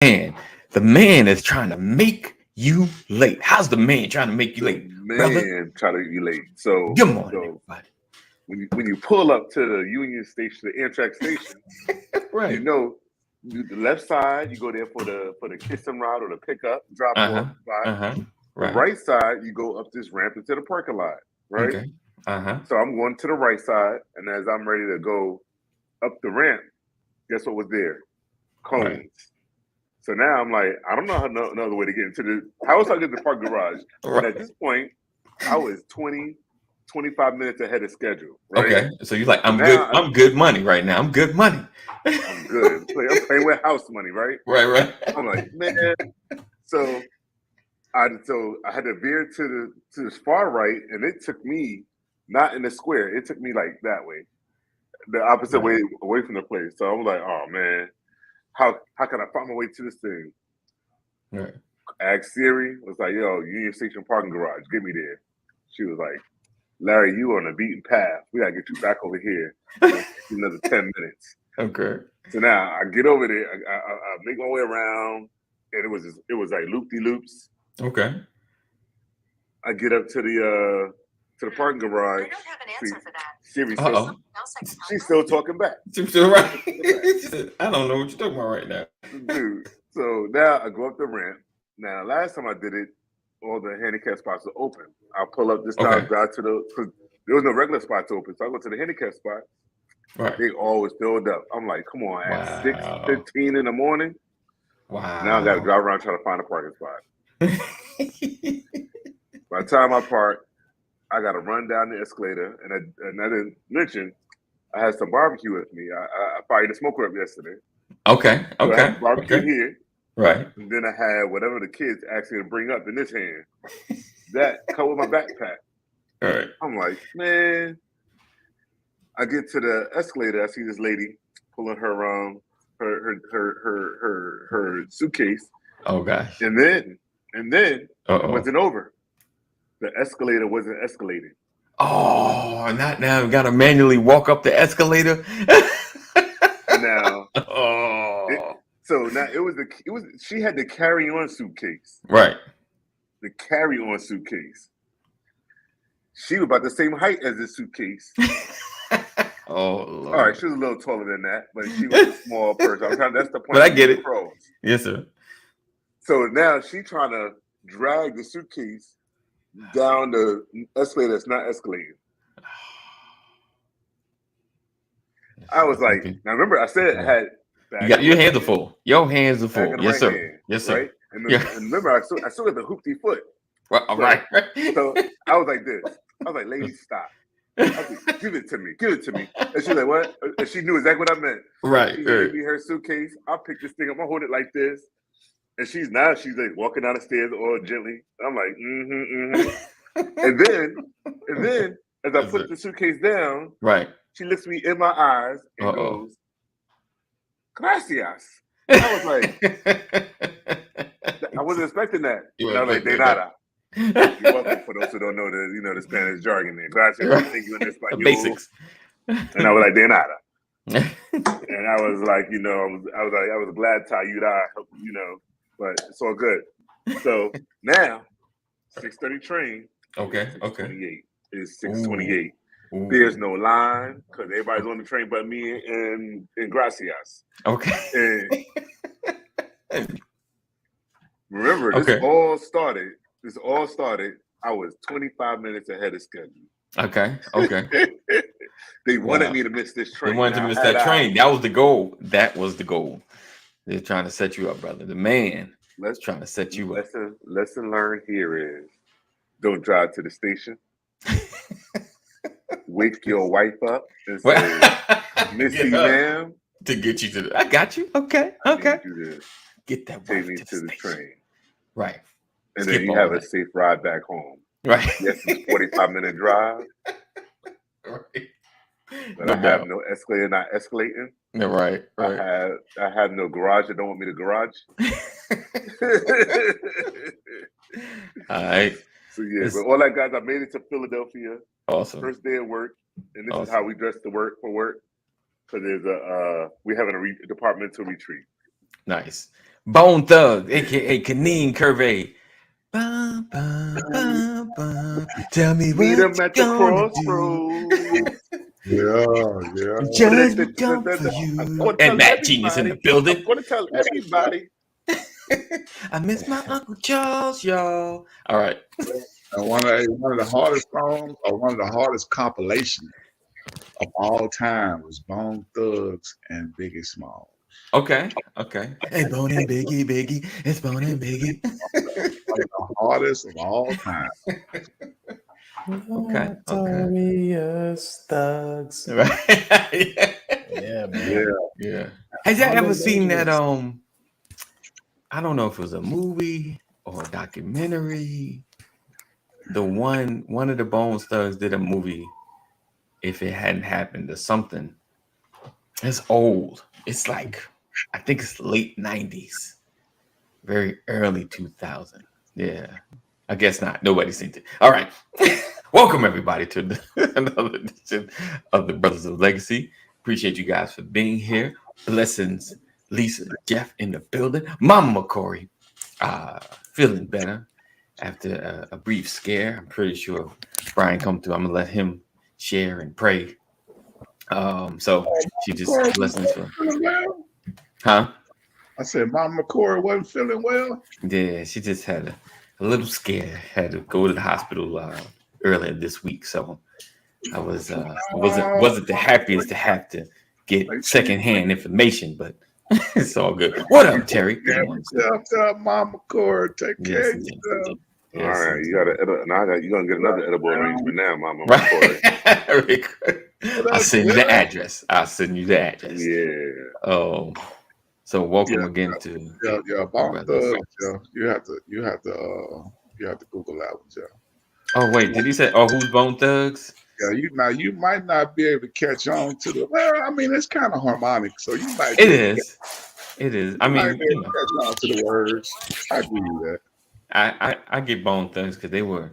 And the man is trying to make you late. How's the man trying to make you The late, brother? man try to relate. So Good morning, so everybody. when you pull up to the Union Station, the Amtrak station, you Right. know the left side you go there for the kiss and ride or the pickup drop Uh-huh. off spot. Uh-huh. The Right. right side you go up this ramp into the parking lot, right? Okay. Uh-huh. So I'm going to the right side, and as I'm ready to go up the ramp, guess what was there? Right. Cones. So now I'm like, I don't know how another way to get into the. How else I get to the parking garage? And at Right. this point, I was 20, 25 minutes ahead of schedule, right? Okay. So you're like, So I'm good. now I'm good money right now. I'm good money. I'm good. I'm playing with house money, right? Right, right. I'm like, man. So I had to veer to the far right, and it took me not in the square. It took me like that way, the opposite Right. way away from the place. So I was like, oh man, how can I find my way to this thing? Right. Asked Siri, was like, yo, Union Station parking garage, get me there. She was like, Larry, you on a beaten path. We gotta get you back over here. It's gonna take you another 10 minutes. Okay. So now I get over there, I make my way around, and it was like loop de loops. Okay. I get up to the parking garage. I don't have an answer for that. Siri still, Uh-oh. she's still talking back. Still right. I don't know what you're talking about right now. Dude. So now I go up the ramp. Now last time I did it, all the handicap spots are open. I'll pull up this time, Okay. drive to because there was no regular spots open. So I go to the handicap spot. Right. They always filled up. I'm like, come on, at Wow. 6:15 in the morning. Wow. Now I gotta drive around trying to find a parking spot. By the time I park, I gotta run down the escalator, and I didn't mention I had some barbecue with me. I fired a smoker up yesterday. Okay. So I Okay. had barbecue Okay. here, Right. and then I had whatever the kids asked me to bring up in this hand. That come with my backpack. All right. I'm like, man. I get to the escalator. I see this lady pulling her her suitcase, Oh gosh. and then it Uh-oh. wasn't over. The escalator wasn't escalating. Oh, not now. Got to manually walk up the escalator. Now, Oh. so now it was she had the carry on suitcase. Right. The carry on suitcase. She was about the same height as this suitcase. Oh Lord. All right, she was a little taller than that, but she was a small person. That's the point. But I get it. Pros. Yes, sir. So now she trying to drag the suitcase down the escalator that's not escalating. I was like, now remember I said I had your hands are full. Your hands are full. Yes, sir. Hand, yes, sir. Right? And remember I still got the hoopty foot. Right. So, Right. So I was like this. I was like, lady, stop. I was like, give it to me. Give it to me. And she's like, what? And she knew exactly what I meant. Right. She gave me her suitcase. I'll pick this thing up. I'll hold it like this. And she's like walking down the stairs all gently. I'm like, And then as I put the suitcase down, right, she looks me in my eyes and goes, gracias. I was like, I wasn't expecting that. And I was like, de nada. You're welcome. For those who don't know the Spanish jargon there. Gracias. Thank you in Espanol. Basics. And I was like, de nada. And I was like, I was glad to ayudar, but it's all good. So now, 6:30 train. Okay. 6:28 is 6:28. There's no line because everybody's on the train but me and Gracias. Okay. And remember, this all started. I was 25 minutes ahead of schedule. Okay. They wanted me to miss this train. They wanted to miss that train. That was the goal. They're trying to set you up, brother. The man is trying to set you up. Lesson learned here is don't drive to the station. Wake your wife up and say, Missy, ma'am. To get you to I got you. Okay. Get that take me to the train. Right. And then you have a safe ride back home. Right. Yes, it's a 45-minute drive. Right. But I have no escalator not escalating. Yeah, right. I have no garage that don't want me to garage. All right. So but all that, guys, I made it to Philadelphia. Awesome. First day of work, and this is how we dress for work. Because we're having a departmental retreat. Nice. Bone Thug, aka Kaneen Curvey. Ba, ba, ba, ba. Tell me Meet what him you at the gonna do. crossroads. Yeah. Just would jump for I'm you. going to And tell Matt Genius in the everybody. I'm building. going to tell everybody. I miss my Uncle Charles, y'all. All right. And one of the hardest songs, or one of the hardest compilations of all time, was Bone Thugs and Biggie Smalls. Okay. Hey, Bone and Biggie. It's Bone and Biggie. One of the hardest of all time. Okay. Notorious Thugs. Right. Yeah, man. Yeah. Has you ever seen that? I don't know if it was a movie or a documentary. The one of the Bone Thugs did a movie. If it hadn't happened or something, it's old. It's like I think it's late 90s, very early 2000. Yeah, I guess not. Nobody's seen it. All right. Welcome everybody to another edition of the Brothers of Legacy. Appreciate you guys for being here. Blessings, Lisa, Jeff in the building. Mama McCory, feeling better after a brief scare. I'm pretty sure Brian come through. I'm gonna let him share and pray. So she just blessings for, huh? I said, Mama McCoy wasn't feeling well. Yeah, she just had a little scare. Had to go to the hospital earlier this week. So I wasn't the happiest to have to get secondhand information, but it's all good. What up, Terry? Good morning. Mama McCoy, take care of yourself. All right, you you're gonna get another edible arrangement now, Mama. Right. I'll send you the address. Yeah. Oh, so welcome again to Bone Thugs. You have to Google that one, Joe. Oh wait, did he say? Oh, who's Bone Thugs? Yeah, you might not be able to catch on to the. Well, I mean, it's kind of harmonic, so you might. It is. I mean, catch on to the words. I agree with that. I get Bone Thugs because they were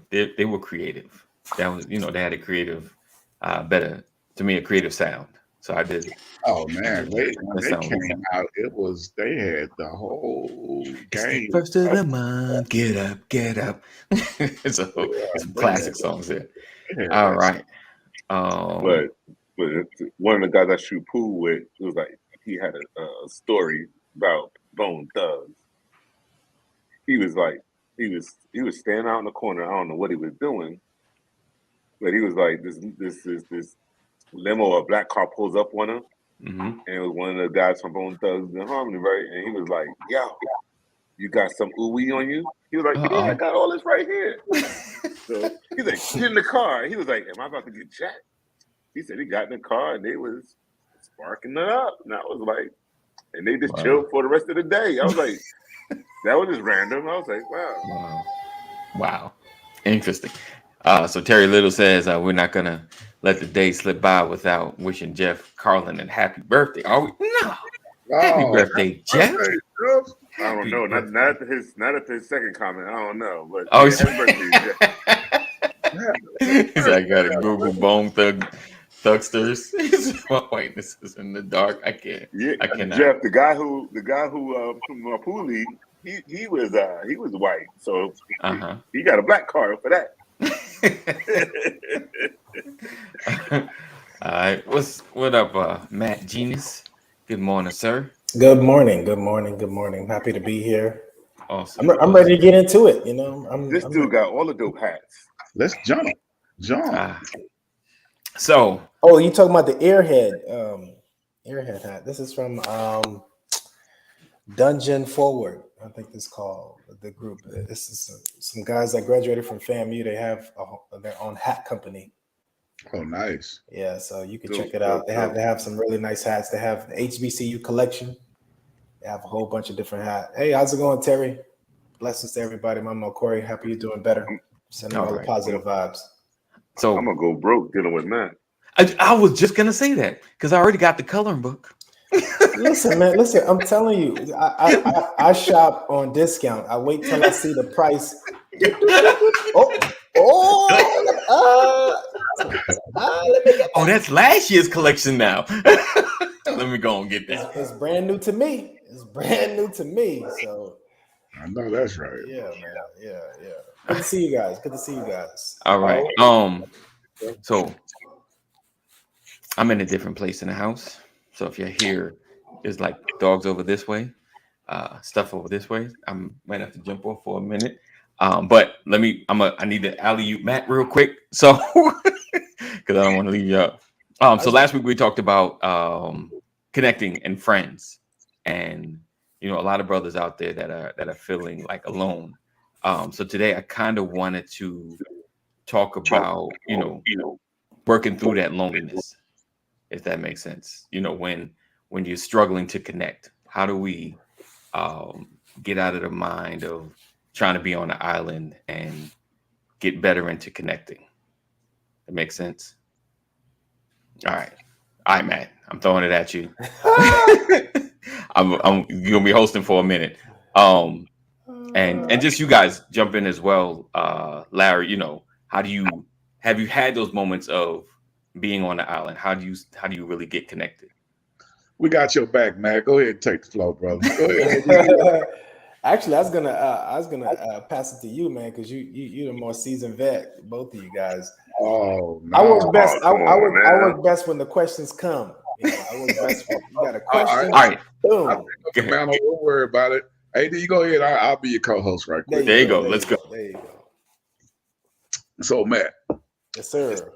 creative. That was they had a creative, better to me a creative sound. So I did. Oh man, when they came out, they had the whole game. First of the month, get up. So some classic songs there. All right. But one of the guys I shoot pool with, it was like he had a story about Bone Thugs. He was standing out in the corner. I don't know what he was doing, but he was like this limo or black car pulls up on him, and it was one of the guys from Bone Thugs and Harmony, right? And he was like, "Yo, you got some ooey on you?" He was like, "Yeah, I got all this right here." So he's like, "Get in the car." He was like, "Am I about to get jacked?" He said he got in the car and they was sparking it up, and I was like, and they just chilled for the rest of the day. I was like. That was just random. I was like, wow. Interesting. So Terry Little says we're not gonna let the day slip by without wishing Jeff Carlin a happy birthday. Are we? No. Happy birthday, Jeff. I don't know. Not at his second comment. I don't know. But happy birthday, Jeff. He's like, gotta Google Bone Thugsters. Wait, this is in the dark. I can't. Yeah, I cannot. Jeff, the guy who from my pool league, he was white, so he got a black card for that. All right, what up, Matt Genius? Good morning, sir. Good morning. Happy to be here. Awesome. I'm ready to get into it. This dude got all the dope hats. Let's jump. So, you talking about the Airhead hat? This is from Dungeon Forward. I think this is called the group. This is some guys that graduated from FAMU. They have their own hat company. Oh, nice. Yeah, so you can check it out. They have some really nice hats. They have the HBCU collection. They have a whole bunch of different hats. Hey, how's it going, Terry? Blessings to everybody. Mama Corey, happy you're doing better. Sending all the positive vibes. So I'm gonna go broke dealing with Matt. I was just gonna say that because I already got the coloring book. Listen, man. I'm telling you, I shop on discount. I wait till I see the price. That's last year's collection now. Let me go and get that. It's brand new to me. It's brand new to me. So I know that's right. yeah, man. Yeah. Good to see you guys. Good to see you guys. All right. So I'm in a different place in the house. So if you hear there's like dogs over this way, stuff over this way, might have to jump off for a minute. But I need to alley-oop Matt real quick. So because I don't want to leave you up. So last week we talked about connecting and friends, and a lot of brothers out there that are feeling like alone. So today I kind of wanted to talk about working through that loneliness, if that makes sense. When you're struggling to connect, how do we get out of the mind of trying to be on the island and get better into connecting? That makes sense. All right, Matt. I'm throwing it at you. I'm you're gonna be hosting for a minute. And just you guys jump in as well. Larry, have you had those moments of being on the island? How do you really get connected? We got your back, Matt. Go ahead and take the floor, brother. Go ahead. Actually, I was gonna pass it to you, man, because you're the more seasoned vet, both of you guys. Oh, no. I work best. I man. work best when the questions come. I work best when you got a question. All right. Boom. Man, don't worry about it. Hey, you go ahead. I'll be your co-host right quick. There you go. Let's go. There you go. So, Matt. Yes, sir.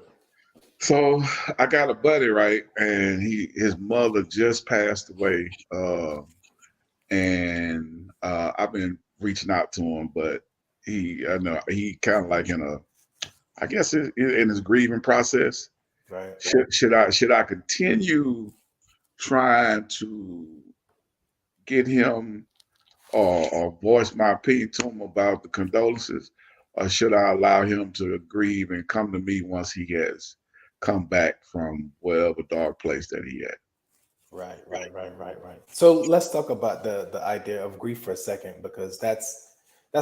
So I got a buddy, right, and his mother just passed away, and I've been reaching out to him, but he kind of like I guess in his grieving process. Right. Should I continue trying to get him or voice my opinion to him about the condolences, or should I allow him to grieve and come to me once he has come back from whatever dark place that he at? Right. So let's talk about the idea of grief for a second, because that's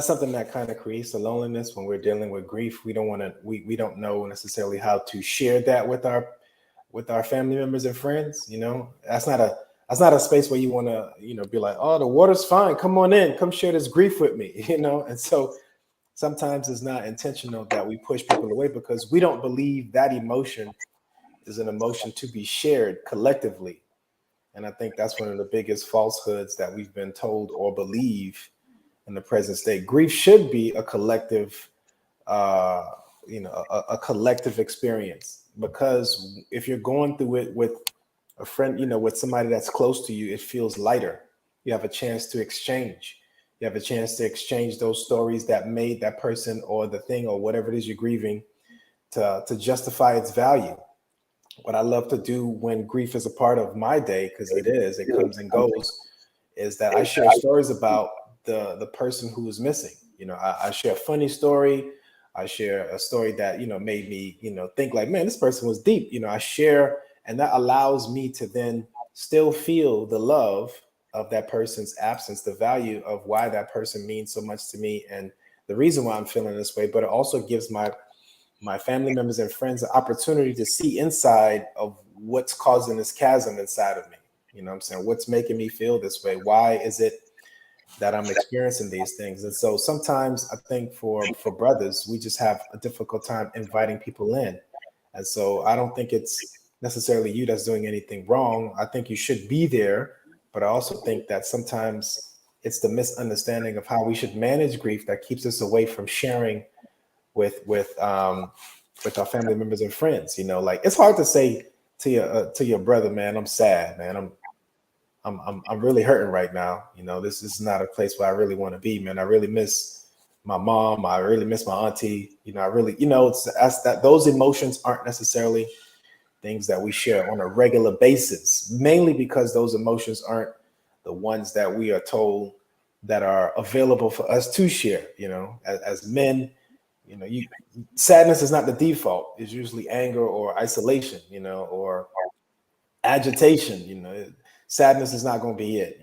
something that kind of creates the loneliness when we're dealing with grief. We don't know necessarily how to share that with our family members and friends. That's not a space where you want to be like, oh, the water's fine, come on in, come share this grief with me. And so sometimes it's not intentional that we push people away because we don't believe that emotion is an emotion to be shared collectively. And I think that's one of the biggest falsehoods that we've been told or believe in the present state. Grief should be a collective, a collective experience, because if you're going through it with a friend, with somebody that's close to you, it feels lighter. You have a chance to exchange. You have a chance to exchange those stories that made that person or the thing or whatever it is you're grieving to justify its value. What I love to do when grief is a part of my day, because it comes and goes, is that I share stories about the person who is missing. I share a funny story. I share a story that, made me, think like, man, this person was deep. I share, and that allows me to then still feel the love of that person's absence, the value of why that person means so much to me, and the reason why I'm feeling this way. But it also gives my family members and friends the opportunity to see inside of what's causing this chasm inside of me. What I'm saying? What's making me feel this way? Why is it that I'm experiencing these things? And so sometimes I think for brothers, we just have a difficult time inviting people in. And so I don't think it's necessarily you that's doing anything wrong. I think you should be there. But I also think that sometimes it's the misunderstanding of how we should manage grief that keeps us away from sharing with our family members and friends. Like, it's hard to say to your brother, man, I'm sad, man. I'm really hurting right now. This is not a place where I really want to be, man. I really miss my mom. I really miss my auntie. I really, it's that those emotions aren't necessarily things that we share on a regular basis, mainly because those emotions aren't the ones that we are told that are available for us to share. As men, sadness is not the default. It's usually anger or isolation, or agitation. Sadness is not going to be it,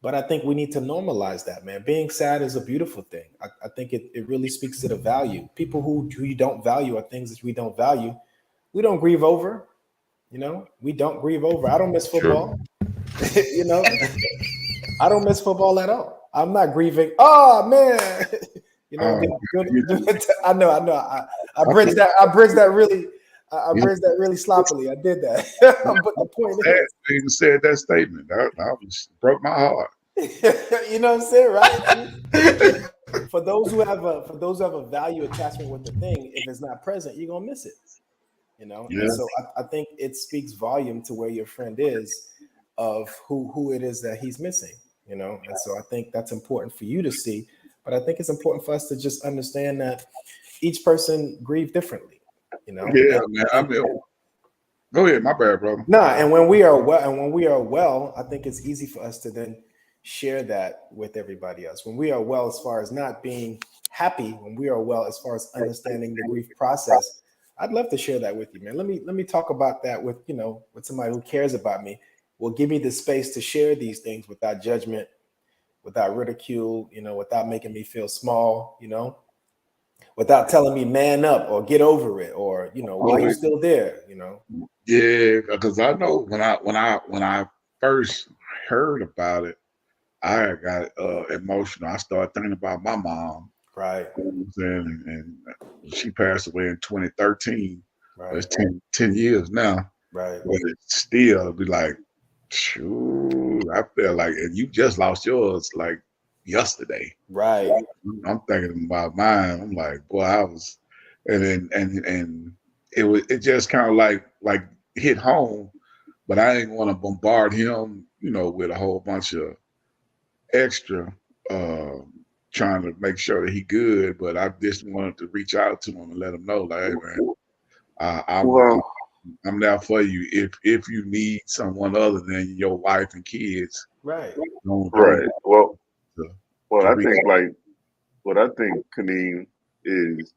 but I think we need to normalize that, man. Being sad is a beautiful thing. I think it really speaks to the value. People who you don't value are things that we don't value. We don't grieve over, we don't grieve over. I don't miss football. I don't miss football at all. I'm not grieving. Oh man, you know, I know. I bridged that. I bridged that really. I bridged that really sloppily. I did that. But the point is, you said that statement. That broke my heart. You know what I'm saying, right? For those who have a value attachment with the thing, if it's not present, you're gonna miss it. You know, Yeah. and so I think it speaks volume to where your friend is, of who it is that he's missing. You know, and so I think that's important for you to see. But I think it's important for us to just understand that each person grieve differently. You know, Yeah, man. Go ahead, my bad, brother. and when we are well, I think it's easy for us to then share that with everybody else. When we are well, as far as not being happy, when we are well, as far as understanding the grief process, I'd love to share that with you, man. Let me talk about that with with somebody who cares about me. Will give me the space to share these things without judgment, without ridicule, without making me feel small, without telling me man up or get over it or why you still there, Yeah, because I know when I first heard about it, I got emotional. I started thinking about my mom. Right. You know what I'm saying? And she passed away in 2013. Right. It's 10 years now. Right. But it still be like, shoot, I feel like, and you just lost yours like yesterday. Right. I'm thinking about mine. I'm like, boy, I was, and it just kind of like hit home, but I didn't want to bombard him, with a whole bunch of extra, trying to make sure that he good. But I just wanted to reach out to him and let him know, like, hey man, I'm there for you if you need someone other than your wife and kids. Right. Right. I think what I think, Kaneem, is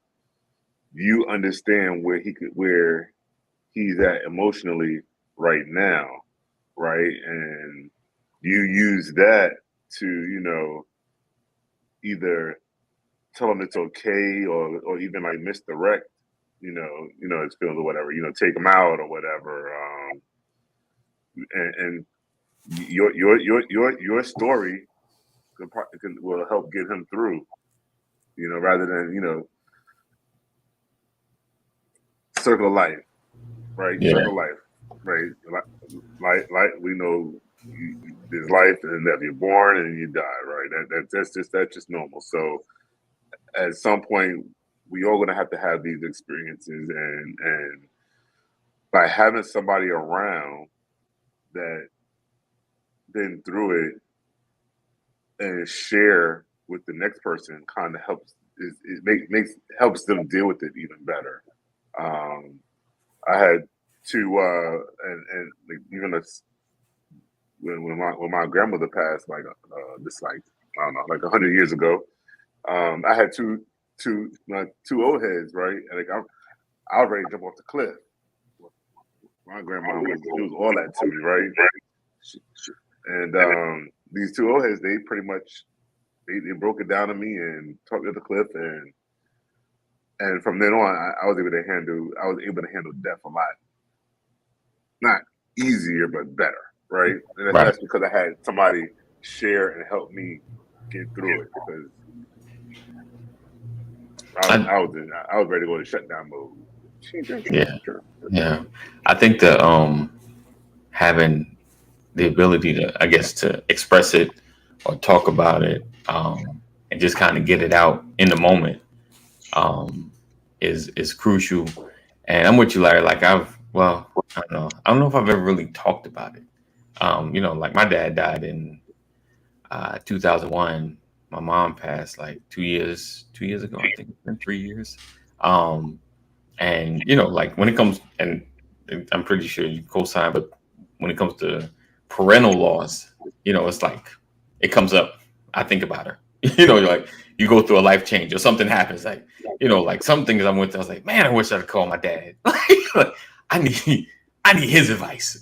you understand where he's at emotionally right now, right? And you use that to, either tell him it's okay or even like misdirect, his feelings or whatever, take him out or whatever. And your story will help get him through, rather than, circle of life, right? Yeah. Circle of life, right? Like we know, there's life and then you're born and you die, right? That's just normal. So at some point, we all gonna have to have these experiences, and by having somebody around that been through it and share with the next person kind of helps. Helps them deal with it even better. I had two, and even when my grandmother passed, like just like I don't know, like 100 years ago, I had two old heads, right? And like I was ready to jump off the cliff. My grandma was all that to me, right? And these two old heads, they pretty much they broke it down to me and talked me to the cliff, and from then on, I was able to handle death a lot, not easier but better, right? And that's because I had somebody share and help me get through it, because I was ready to go to shutdown mode. Yeah. I think the having the ability to, I guess, to express it or talk about it, and just kind of get it out in the moment, is crucial. And I'm with you, Larry. Like I don't know if I've ever really talked about it. Like my dad died in 2001. My mom passed like 2 years ago. I think it's been 3 years. And like when it comes, and I'm pretty sure you co-sign, but when it comes to parental loss, it's like it comes up. I think about her. You're like, you go through a life change or something happens. Like, like some things I went through, I was like, man, I wish I'd call my dad. Like, I need his advice.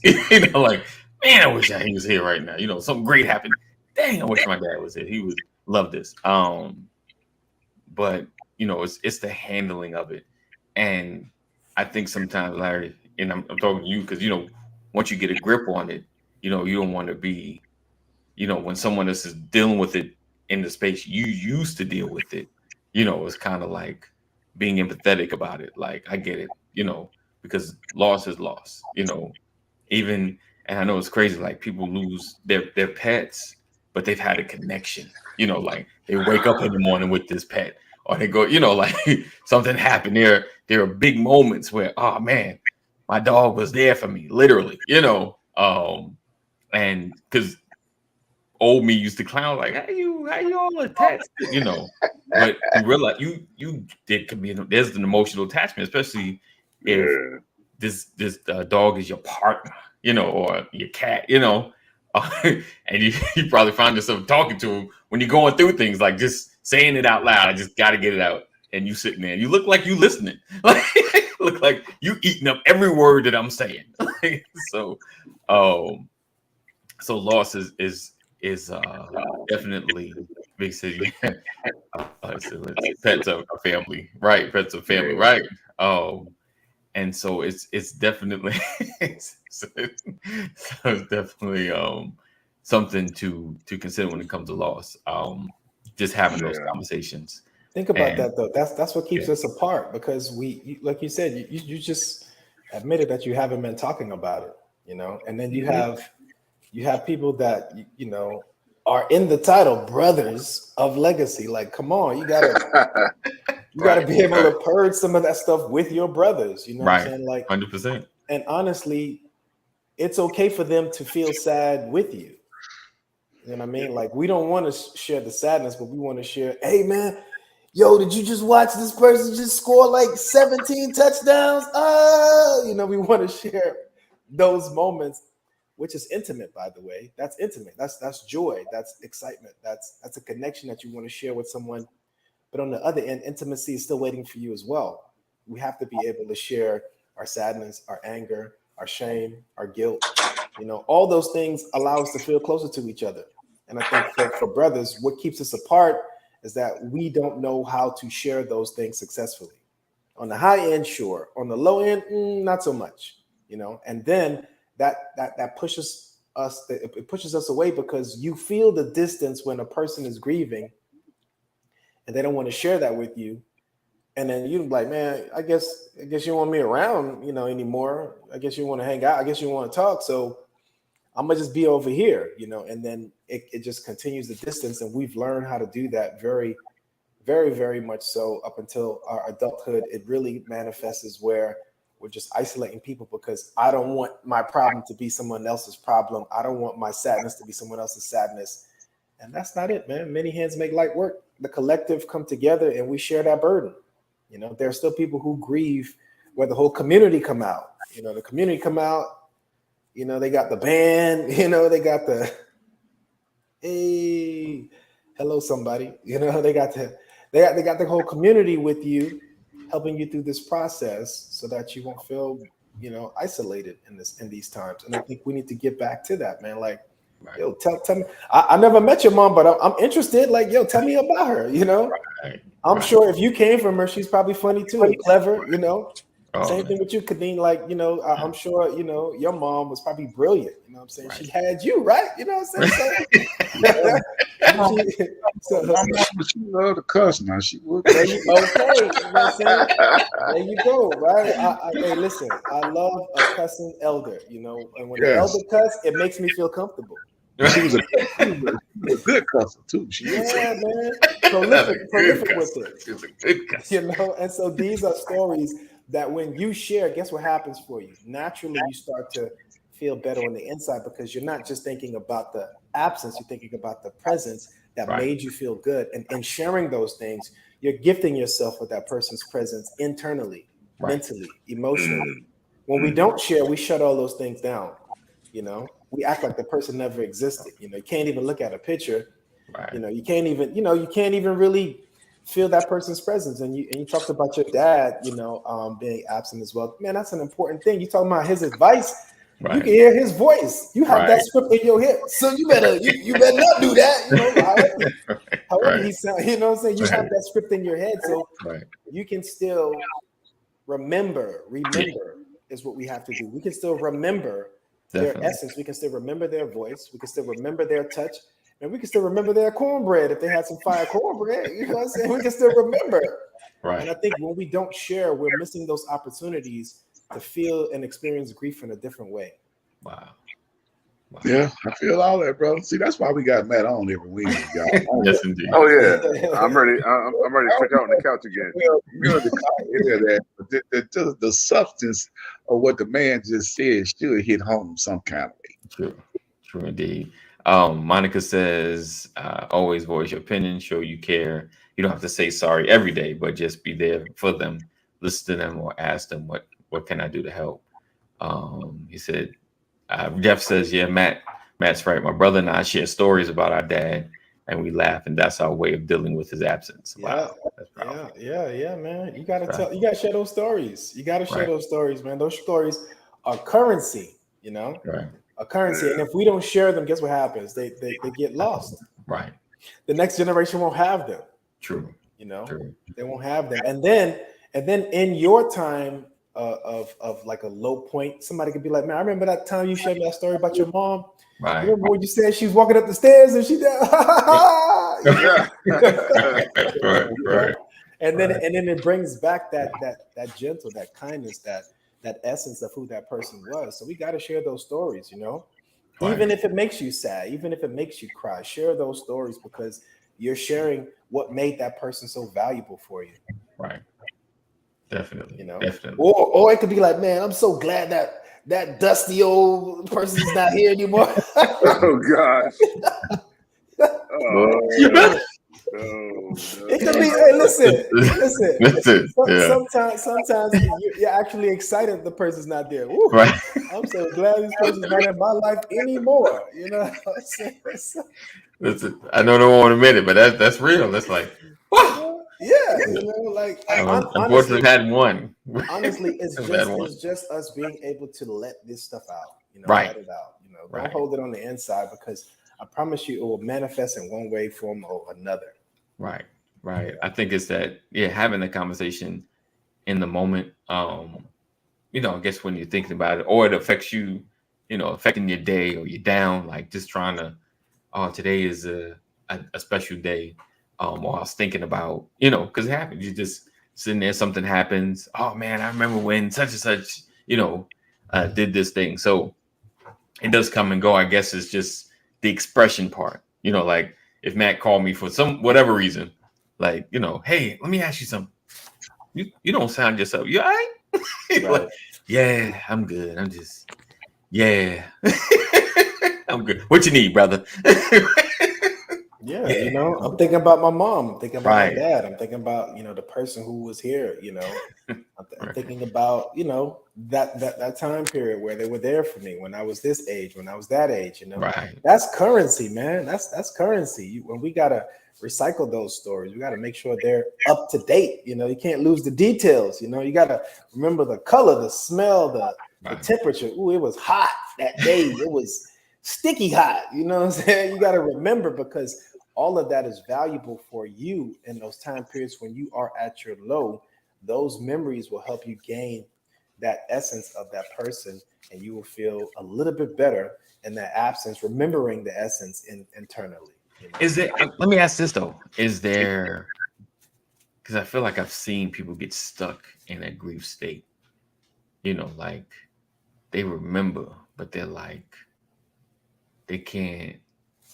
Like, man, I wish he was here right now. Something great happened. Dang, I wish my dad was here. He would love this. But it's the handling of it. And I think sometimes, Larry, and I'm talking to you because, once you get a grip on it, you don't want to be you know, when someone else is dealing with it in the space you used to deal with it, you know, it's kind of like being empathetic about it. Like, I get it, you know, because loss is loss, you know, even, and I know it's crazy, like people lose their pets, but they've had a connection, you know, like they wake up in the morning with this pet, or they go, you know, like something happened. There are big moments where, oh man, my dog was there for me, literally, you know. And because old me used to clown like, how you all attached, you know, but you realize you did could be there's an emotional attachment, especially if Yeah. this dog is your partner, you know, or your cat, you know, and you probably find yourself talking to him when you're going through things, like just saying it out loud. I just got to get it out, and you sitting there, and you look like you listening, like look like you eating up every word that I'm saying. So, um, so loss is definitely big city. So pets are a family, right? Pets are family, right? Um, and so it's definitely so it's definitely something to consider when it comes to loss. Just having those Yeah. conversations. Think about And that though. That's what keeps yeah, us apart because like you said, you just admitted that you haven't been talking about it, you know, and then you have people that you know are in the title brothers of legacy. Like, come on, you gotta right, be able right, to purge some of that stuff with your brothers. You know what I'm right, saying? Like, 100%. and honestly, it's okay for them to feel sad with you. You know what I mean? Like, we don't want to share the sadness, but we want to share, hey man, yo, did you just watch this person just score like 17 touchdowns? You know, we want to share those moments, which is intimate, by the way. That's intimate. That's joy. That's excitement. That's a connection that you want to share with someone. But on the other end, intimacy is still waiting for you as well. We have to be able to share our sadness, our anger, our shame, our guilt. You know, all those things allow us to feel closer to each other. And I think for brothers, what keeps us apart is that we don't know how to share those things successfully. On the high end, sure. On the low end, not so much. You know, and then that pushes us. It pushes us away because you feel the distance when a person is grieving, and they don't want to share that with you. And then you're like, man, I guess you don't want me around, you know, anymore. I guess you want to hang out. I guess you want to talk. So I'm gonna just be over here, you know, and then it just continues the distance. And we've learned how to do that very, very, very much so up until our adulthood. It really manifests as where we're just isolating people because I don't want my problem to be someone else's problem. I don't want my sadness to be someone else's sadness. And that's not it, man. Many hands make light work. The collective come together and we share that burden. You know, there are still people who grieve where the whole community come out. You know, the community come out. You know, they got the band, you know, they got the, hey, hello, somebody. You know, they got the whole community with you, helping you through this process so that you won't feel, you know, isolated in these times. And I think we need to get back to that, man. Like, Right, yo, tell me. I never met your mom, but I'm interested. Like, yo, tell me about her, you know? right, I'm right. sure if you came from her, she's probably funny too and clever, you know? Oh Same man. thing with you, Kadeen. Like, you know, I'm sure, you know, your mom was probably brilliant. You know what I'm saying? Right. She had you, right? You know what I'm saying? Yeah. So, My mama, she loved to cuss now. She would. there you okay. You know what I'm saying? There you go, right? Hey, listen, I love a cussing elder, you know, and when the elder Yes. cuss, it makes me feel comfortable. And she was a good cusser too. She was Yeah, man. That's a good Prolific with cuss. it. She's a good cuss. You know, and so these are stories that when you share, guess what happens for you? Naturally, you start to feel better on the inside because you're not just thinking about the absence, you're thinking about the presence that Right, made you feel good. And in sharing those things, you're gifting yourself with that person's presence internally, right. mentally, emotionally. When we don't share, we shut all those things down. You know, we act like the person never existed. You know, you can't even look at a picture. You Right. know, you can't even really feel that person's presence. And you talked about your dad, you know, being absent as well. Man, that's an important thing. You talking about his advice. You can Right. hear his voice. You have Right. that script in your head. So you better not do that. You know, however Right. he sound, you know what I'm saying? You have Right. that script in your head. So Right. you can still remember Yeah. is what we have to do. We can still remember their essence. We can still remember their voice. We can still remember their touch. And we can still remember their cornbread if they had some fire cornbread. You know what I'm saying? We can still remember. Right. And I think when we don't share, we're missing those opportunities to feel and experience grief in a different way. Wow. Yeah, I feel all that, bro. See, that's why we got Matt on every week, y'all. Yes, indeed. Oh yeah, I'm ready. I'm ready to check out on the couch again. The substance of what the man just said should hit home some kind of way. True indeed. Monica says, always voice your opinion, show you care. You don't have to say sorry every day, but just be there for them, listen to them, or ask them what can I do to help. He said, Jeff says, yeah, Matt's right. My brother and I share stories about our dad, and we laugh, and that's our way of dealing with his absence. Wow. Yeah, man. You gotta share those stories. You gotta share those stories, man. Those stories are currency, you know. Right. A currency, and if we don't share them, guess what happens? They get lost. Right. The next generation won't have them. True. You know, True. They won't have them. And then in your time of like a low point, somebody could be like, man, I remember that time you shared me that story about your mom. Right. You remember when you said she was walking up the stairs and she did right. And then it brings back that gentle, that kindness, that essence of who that person was. So we got to share those stories, you know, even if it makes you sad, even if it makes you cry, share those stories because you're sharing what made that person so valuable for you. Right. Definitely. You know, definitely. Or it could be like, man, I'm so glad that dusty old person's not here anymore. Oh gosh. Oh, no. It could be. Hey, listen. Yeah. Sometimes you're actually excited the person's not there. Woo, right. I'm so glad this person's not in my life anymore. You know what I'm saying? Listen, I know they won't admit it, but that's real. That's like, yeah, you know, like unfortunately, had one. Honestly, it's just us being able to let this stuff out. You know, right. Let it out. You know, don't hold it on the inside because I promise you, it will manifest in one way, form, or another. Right. I think it's that, having the conversation in the moment. You know, I guess when you're thinking about it, or it affects you, you know, affecting your day, or you're down, like just trying to, today is a special day. Or I was thinking about, you know, because it happens. You just sitting there, something happens. Oh man, I remember when such and such, you know, did this thing. So it does come and go. I guess it's just the expression part. You know, like if Matt called me for some whatever reason, like, you know, hey, let me ask you something. You don't sound yourself. You all right? Like, yeah, I'm good. I'm just, I'm good. What you need, brother? Yeah, you know, I'm thinking about my mom. I'm thinking about my dad. I'm thinking about, you know, the person who was here, you know. I'm thinking about, you know, that time period where they were there for me when I was this age, when I was that age, you know. Right. That's currency, man. That's currency. When we got to recycle those stories, we got to make sure they're up to date. You know, you can't lose the details. You know, you got to remember the color, the smell, the temperature. Ooh, it was hot that day. It was sticky hot. You know what I'm saying? You got to remember because all of that is valuable for you in those time periods when you are at your low. Those memories will help you gain that essence of that person, and you will feel a little bit better in that absence, remembering the essence internally. You know? Is there? Let me ask this though: is there? Because I feel like I've seen people get stuck in a grief state. You know, like they remember, but they're like they can't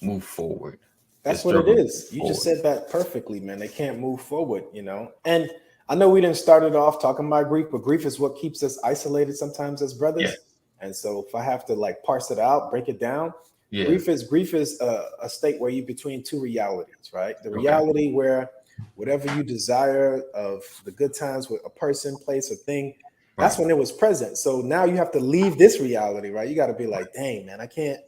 move forward. That's what it is. You just said that perfectly, man. They can't move forward, you know. And I know we didn't start it off talking about grief, but grief is what keeps us isolated sometimes as brothers. Yeah. And so if I have to like parse it out, break it down, grief is a state where you're between two realities, right? The reality where whatever you desire of the good times with a person, place, or thing, that's when it was present. So now you have to leave this reality, right? You got to be like, dang, man, I can't,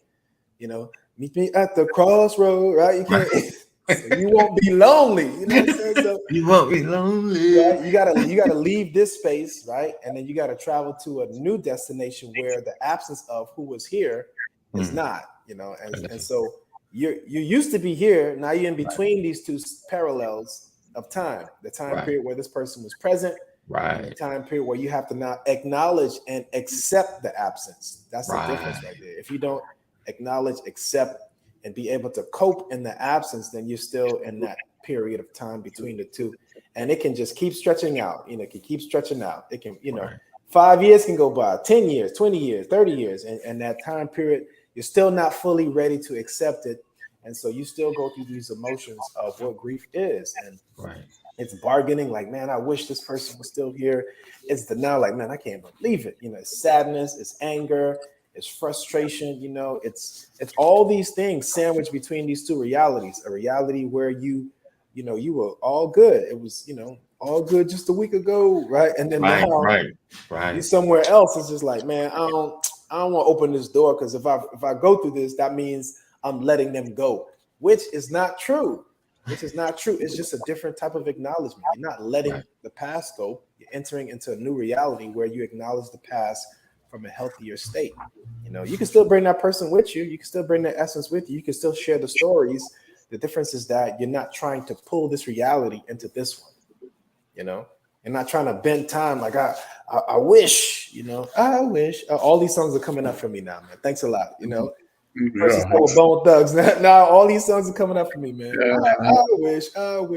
you know, meet me at the crossroad, right? You can't. So you won't be lonely. You know what I'm saying? So you won't be lonely. Right? You gotta leave this space, right? And then you gotta travel to a new destination where the absence of who was here is not. You know, and so you used to be here. Now you're in between these two parallels of time. The time period where this person was present Right. And a time period where you have to now acknowledge and accept the absence. That's the difference right there. If you don't acknowledge, accept, and be able to cope in the absence, then you're still in that period of time between the two. And it can just keep stretching out. It can keep stretching out. It can, 5 years can go by, 10 years, 20 years, 30 years. And that time period, you're still not fully ready to accept it. And so you still go through these emotions of what grief is. And it's bargaining, like, man, I wish this person was still here. It's denial, like, man, I can't believe it. It's sadness, it's anger, it's frustration. It's all these things sandwiched between these two realities. A reality where you were all good. It was, all good just a week ago, right? And then now you're somewhere else. It's just like, man, I don't want to open this door, because if I go through this, that means I'm letting them go, which is not true. It's just a different type of acknowledgement. You're not letting the past go. You're entering into a new reality where you acknowledge the past from a healthier state. You can still bring that person with you. You can still bring that essence with you. You can still share the stories. The difference is that you're not trying to pull this reality into this one. You're not trying to bend time. Like I wish, I wish. All these songs are coming up for me now, man. Thanks a lot. First it's with Bone Thugs. Now all these songs are coming up for me, man. I wish. Jeff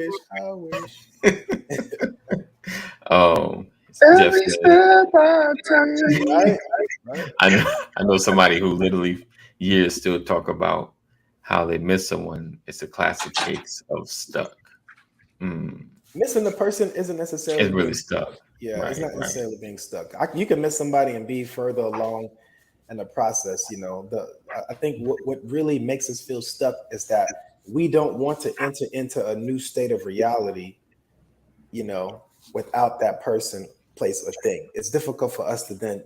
said, right. I know somebody who literally years still talk about how they miss someone. It's a classic case of stuck. Missing the person isn't necessarily it's really stuck. Yeah, it's not necessarily being stuck. You can miss somebody and be further along in the process. I think what really makes us feel stuck is that we don't want to enter into a new state of reality, without that person, place, or thing. It's difficult for us to then,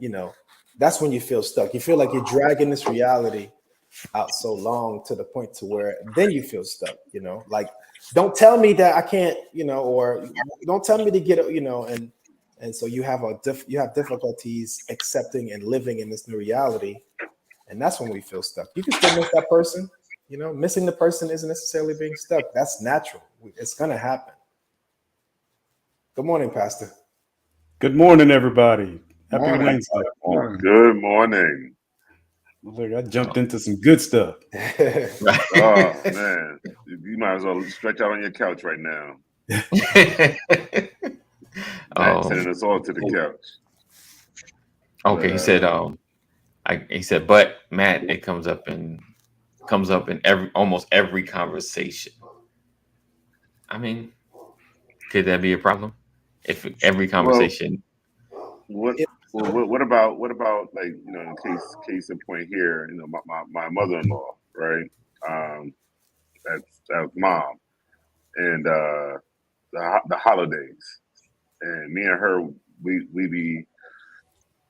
that's when you feel stuck. You feel like you're dragging this reality out so long to the point to where then you feel stuck, like, don't tell me that I can't, or don't tell me to get, and so you have difficulties accepting and living in this new reality. And that's when we feel stuck. You can still miss that person, missing the person isn't necessarily being stuck. That's natural. It's going to happen. Good morning, Pastor. Good morning, everybody. Happy Wednesday. Good morning. Look, I jumped into some good stuff. Oh, man. You might as well stretch out on your couch right now. Sending us all to the couch. Okay, he said, but Matt, it comes up in almost every conversation. I mean, could that be a problem? If every conversation. What about like, in case in point here, my mother-in-law, right? That's mom, and the holidays, and me and her, we be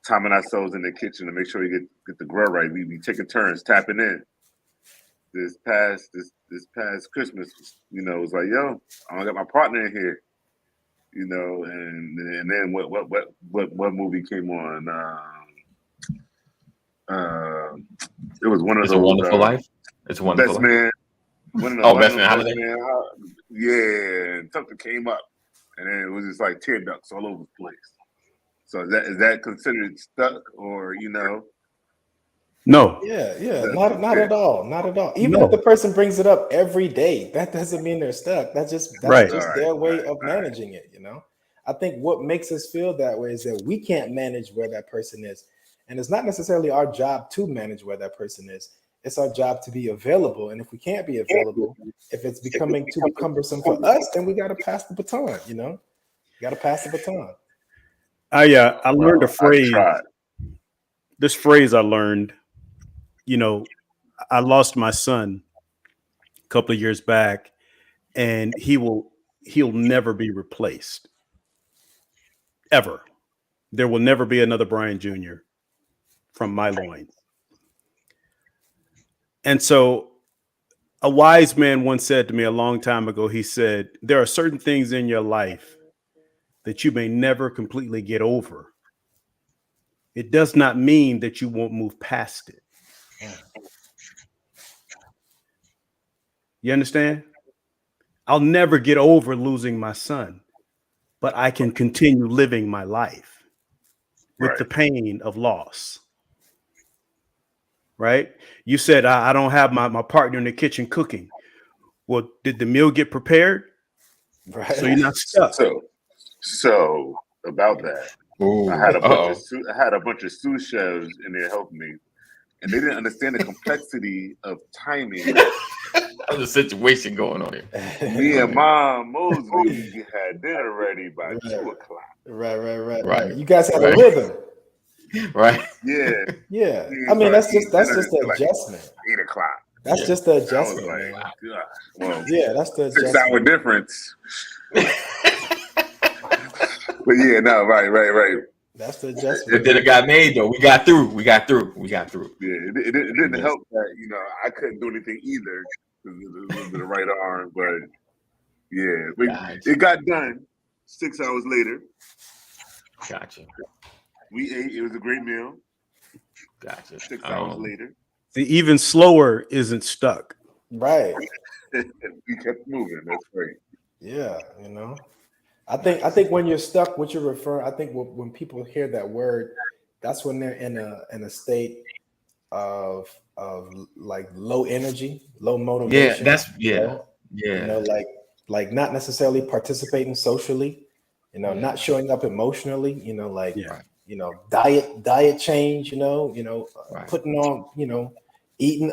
timing ourselves in the kitchen to make sure we get the grill right. We be taking turns tapping in. This past Christmas, it was like, yo, I don't got my partner in here. And then what movie came on? It was one of It's those. a Wonderful Life. It's a Wonderful Best Life. Man. Best Man Holiday. Yeah, and something came up, and then it was just like tear ducts all over the place. So is that considered stuck, or No. Yeah, not at all. Not at all. Even if the person brings it up every day, that doesn't mean they're stuck. That's just their way of managing it, I think what makes us feel that way is that we can't manage where that person is. And it's not necessarily our job to manage where that person is. It's our job to be available. And if we can't be available, if it's becoming too cumbersome for us, then we got to pass the baton, You got to pass the baton. I learned a phrase. This phrase I learned, I lost my son a couple of years back, and he'll never be replaced. Ever. There will never be another Brian Jr. from my loins. And so a wise man once said to me a long time ago, he said, there are certain things in your life that you may never completely get over. It does not mean that you won't move past it. You understand? I'll never get over losing my son. but I can continue living my life with Right. the pain of loss. Right? You said I don't have my partner in the kitchen cooking. Well, did the meal get prepared? Right. So you're not stuck. So about that, Ooh, I had a bunch uh-oh. of sous chefs in there helping me, and they didn't understand the complexity of timing. There's a situation going on here. Me and Mom Mosley had dinner ready by Right. 2:00. Right. You guys had a Right. rhythm. Right. Yeah, Yeah. we I mean, that's started just eating dinner the like adjustment. 8:00. That's Yeah. just the I was adjustment, like, man. gosh, well, Yeah, that's the 6-hour adjustment. difference. But yeah, no, right. That's the The adjustment. dinner got made though. We got through. Yeah, it didn't Yes. help that I couldn't do anything either because of the right arm. But yeah, Gotcha. it got done. 6 hours later, Gotcha. we ate. It was a great meal. Gotcha. 6 hours later, The even slower isn't stuck. Right. we kept moving. That's great. Yeah, I think when you're stuck, what you're referring, I think when people hear that word, that's when they're in a state of like low energy, low motivation. Like not necessarily participating socially, not showing up emotionally, diet change, Right. putting on, eating,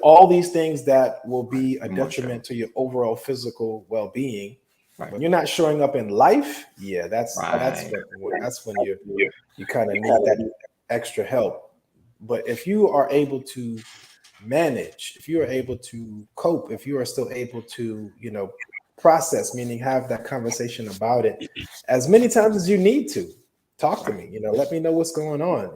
all these things that will be a detriment to your overall physical well-being. Right. When you're not showing up in life, that's when you kind of need that extra help. But if you are able to manage, if you are able to cope, if you are still able to, process, meaning have that conversation about it as many times as you need to, talk to me, let me know what's going on,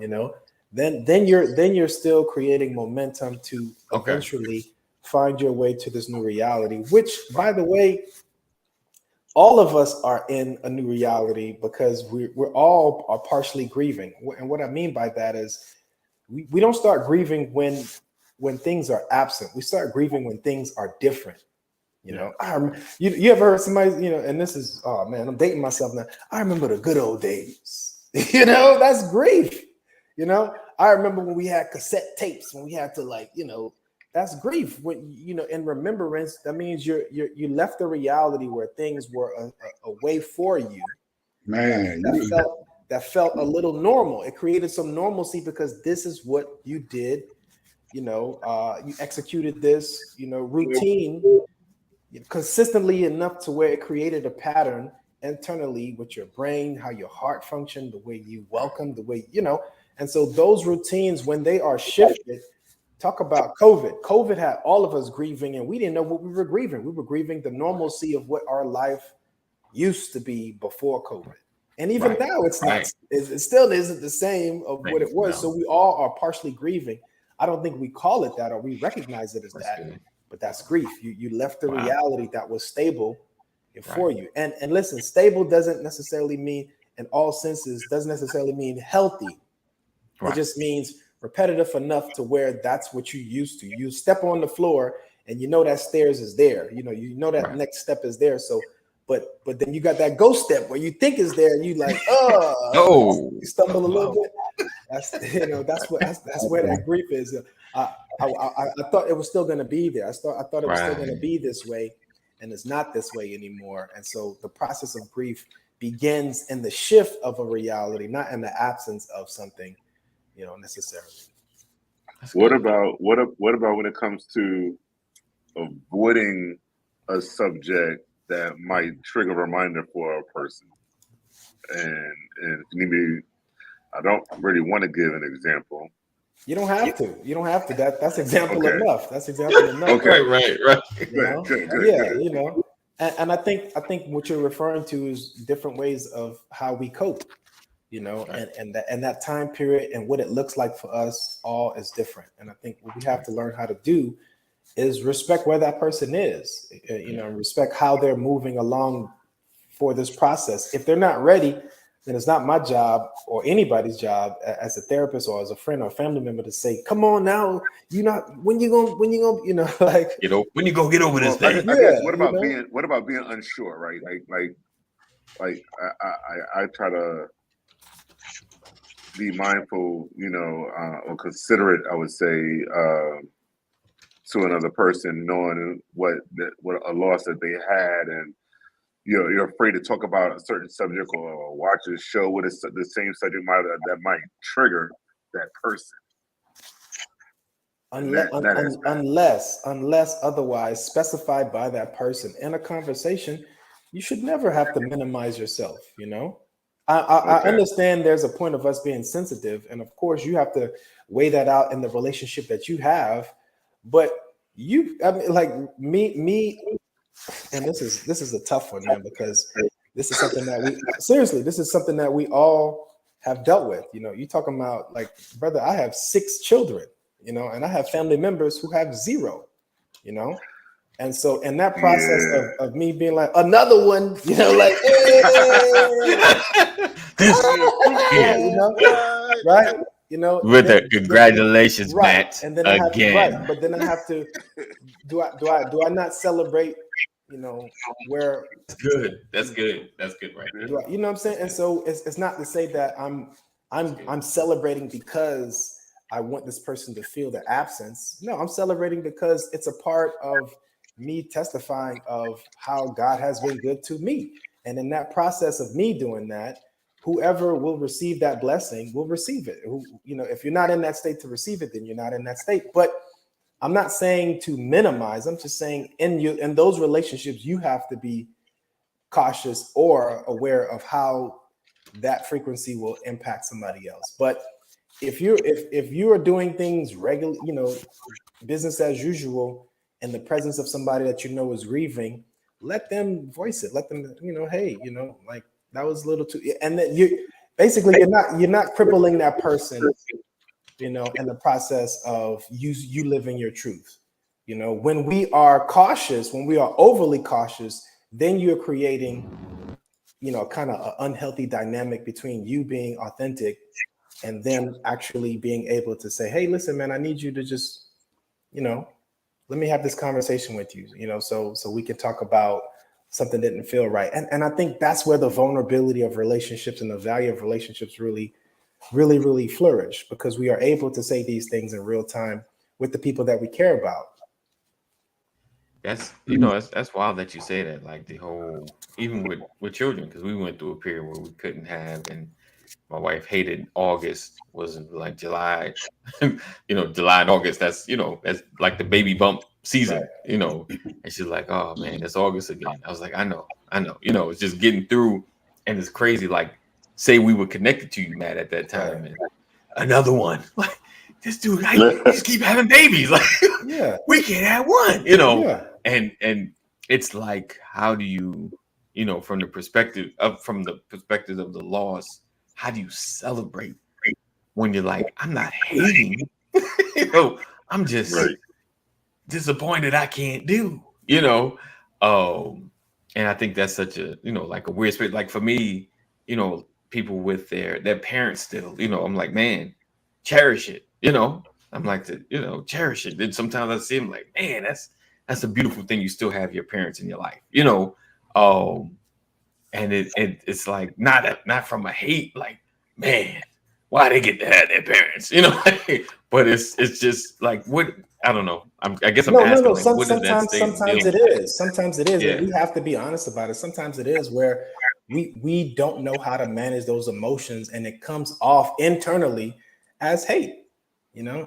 then you're still creating momentum to eventually find your way to this new reality, which, by the way, all of us are in a new reality because we're all are partially grieving. And what I mean by that is we don't start grieving when things are absent. We start grieving when things are different. You ever heard somebody, and this is, oh man, I'm dating myself now. I remember the good old days. That's grief. I remember when we had cassette tapes, when we had to that's grief. When in remembrance, that means you left the reality where things were a way for you. Man, that felt a little normal. It created some normalcy because this is what you did. You executed this, routine consistently enough to where it created a pattern internally with your brain, how your heart functioned, the way you welcome, the way, and so those routines, when they are shifted, talk about COVID. COVID had all of us grieving, and we didn't know what we were grieving. We were grieving the normalcy of what our life used to be before COVID. And even now, it's not. It still isn't the same of what it was. So we all are partially grieving. I don't think we call it that or we recognize it as that, but that's grief. You left the reality that was stable for you. And listen, stable doesn't necessarily mean, in all senses, doesn't necessarily mean healthy. It just means repetitive enough to where that's what you used to. You step on the floor and that stairs is there. That next step is there. So, but then you got that ghost step where you think is there and you like, you stumble a little bit. That's that's where that grief is. I thought it was still going to be there. I thought it was still going to be this way, and it's not this way anymore. And so the process of grief begins in the shift of a reality, not in the absence of something, necessarily. What about when it comes to avoiding a subject that might trigger a reminder for a person? And maybe I don't really want to give an example. You don't have to. That's example enough. That's example enough. Okay, right. Good. And I think what you're referring to is different ways of how we cope. And that time period and what it looks like for us all is different. And I think what we have to learn how to do is respect where that person is, respect how they're moving along for this process. If they're not ready, then it's not my job or anybody's job as a therapist or as a friend or family member to say, come on now, when you gonna, when you go get over this thing. I guess, what about being unsure, right? Like like I try to be mindful, or considerate, I would say, to another person, knowing what a loss that they had, and you're afraid to talk about a certain subject or watch a show with the same subject matter that might trigger that person. Unless otherwise specified by that person in a conversation, you should never have to minimize yourself. I understand there's a point of us being sensitive, and of course you have to weigh that out in the relationship that you have. But like me, and this is a tough one, man, because this is something that we all have dealt with. You talking about, like, brother, I have 6 children, and I have family members who have 0, and so in that process of me being like, another one, like, right? With the congratulations, Matt. And then I have to, but then I have to, do I not celebrate, where that's good right there. You know what I'm saying? And so it's not to say that I'm celebrating because I want this person to feel the absence. No, I'm celebrating because it's a part of me testifying of how God has been good to me. And in that process of me doing that, whoever will receive that blessing will receive it. If you're not in that state to receive it, then you're not in that state. But I'm not saying to minimize. I'm just saying in those relationships, you have to be cautious or aware of how that frequency will impact somebody else. But if you are doing things regular, business as usual, in the presence of somebody that is grieving, let them voice it. Let them, hey, like, that was a little too, and then you're not crippling that person, in the process of you living your truth. When we are cautious, when we are overly cautious, then you're creating, kind of an unhealthy dynamic between you being authentic and then actually being able to say, hey, listen, man, I need you to just, let me have this conversation with you, so we can talk about something that didn't feel right. And I think that's where the vulnerability of relationships and the value of relationships really, really, really flourish, because we are able to say these things in real time with the people that we care about. That's that's wild that you say that. Like, the whole, even with children, because we went through a period where we couldn't have, and my wife hated August, was like July, July and August. That's that's like the baby bump season, and she's like, oh man, it's August again. I was like, I know, it's just getting through, and it's crazy. Like, say we were connected to you, Matt, at that time, and another one, like, this dude, you just keep having babies, like, we can't have one, and it's like, how do you, from the perspective of the loss, how do you celebrate when you're like, I'm not hating, I'm just disappointed I can't do, and I think that's such a, like a weird spirit. Like, for me, people with their parents still, I'm like, man, cherish it, I'm like, cherish it. Then sometimes I see them like, man, that's a beautiful thing. You still have your parents in your life, and it's like, not from a hate, like, man, why they get to have their parents, but it's just like, what, I don't know. I guess I'm asking. No. Like, Sometimes it is. Sometimes it is. Yeah. And we have to be honest about it. Sometimes it is where we don't know how to manage those emotions, and it comes off internally as hate,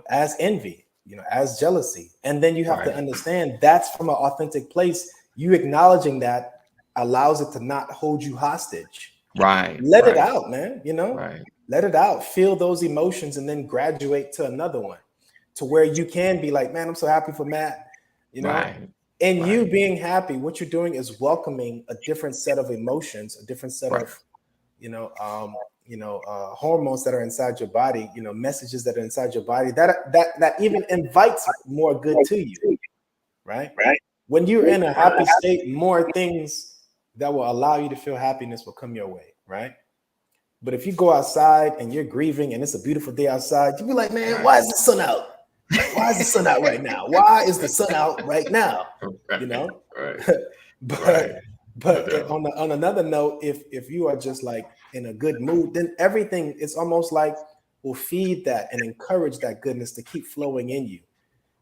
as envy, as jealousy. And then you have to understand that's from an authentic place. You acknowledging that allows it to not hold you hostage. Let it out, man. Let it out. Feel those emotions, and then graduate to another one, to where you can be like, man, I'm so happy for Matt. You being happy, what you're doing is welcoming a different set of emotions, a different set of, hormones that are inside your body, messages that are inside your body that even invites more good to you. Right. When you're in a happy state, more things that will allow you to feel happiness will come your way. Right. But if you go outside and you're grieving and it's a beautiful day outside, you'll be like, man, why is the sun out? Why is the sun out right now? Why is the sun out right now? But But on another note, if you are just like in a good mood, then everything is almost like will feed that and encourage that goodness to keep flowing in you.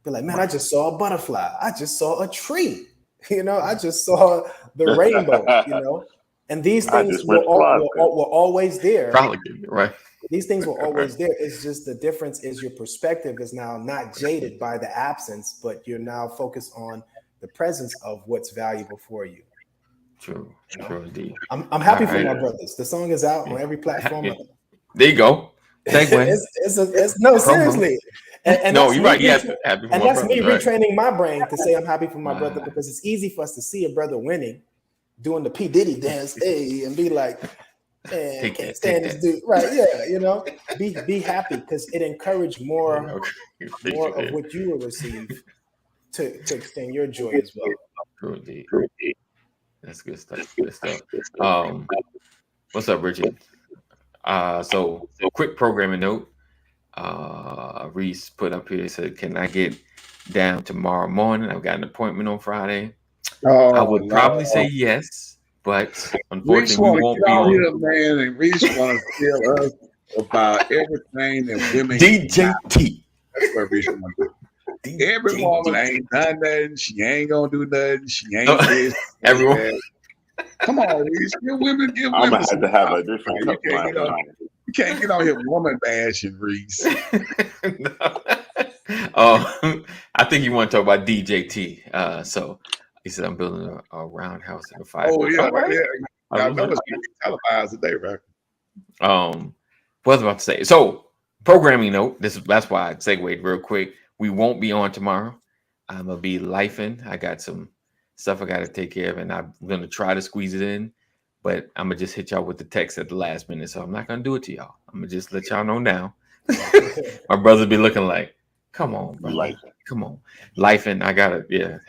Be like, man, I just saw a butterfly. I just saw a tree. I just saw the rainbow. And these I things just went flying. were always there. Probably right. These things were always there. It's just the difference is your perspective is now not jaded by the absence, but you're now focused on the presence of what's valuable for you. True indeed. I'm happy for my brothers. The song is out on every platform. There you go. Segue. No, seriously. And no, you're right. Yes, happy for and my that's brother, me right? retraining my brain to say I'm happy for my brother, because it's easy for us to see a brother winning, doing the P. Diddy dance, and be like, man, can't stand this dude. Right, yeah, be happy, because it encouraged more of what you will receive to extend your joy as well. True indeed. That's good stuff. What's up, Richard? So quick programming note. Reese put up here, said, can I get down tomorrow morning? I've got an appointment on Friday. I would probably say yes, but unfortunately we won't be on here, man. And Reese want to tell us about everything that women DJT. That's what Reese want to do. Every woman ain't done nothing. She ain't gonna do nothing. She ain't this. Everyone. Come on, Reese. Give women. I'm gonna have to have a different cup. You can't get on here woman bashing, Reese. I think you want to talk about DJT. So he said, I'm building a roundhouse in a fire. Oh, yeah. I know it's going to be televised today, right? What was I about to say? So, programming note, that's why I segued real quick. We won't be on tomorrow. I'm going to be lifing. I got some stuff I got to take care of, and I'm going to try to squeeze it in. But I'm going to just hit y'all with the text at the last minute. So I'm not going to do it to y'all. I'm going to just let y'all know now. My brother be looking like, come on, brother. Come on. Life, and I got to,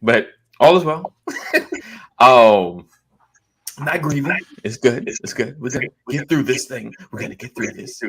But all is well. I'm not grieving. It's good. It's good. We're going to get through this thing. We're going to get through this.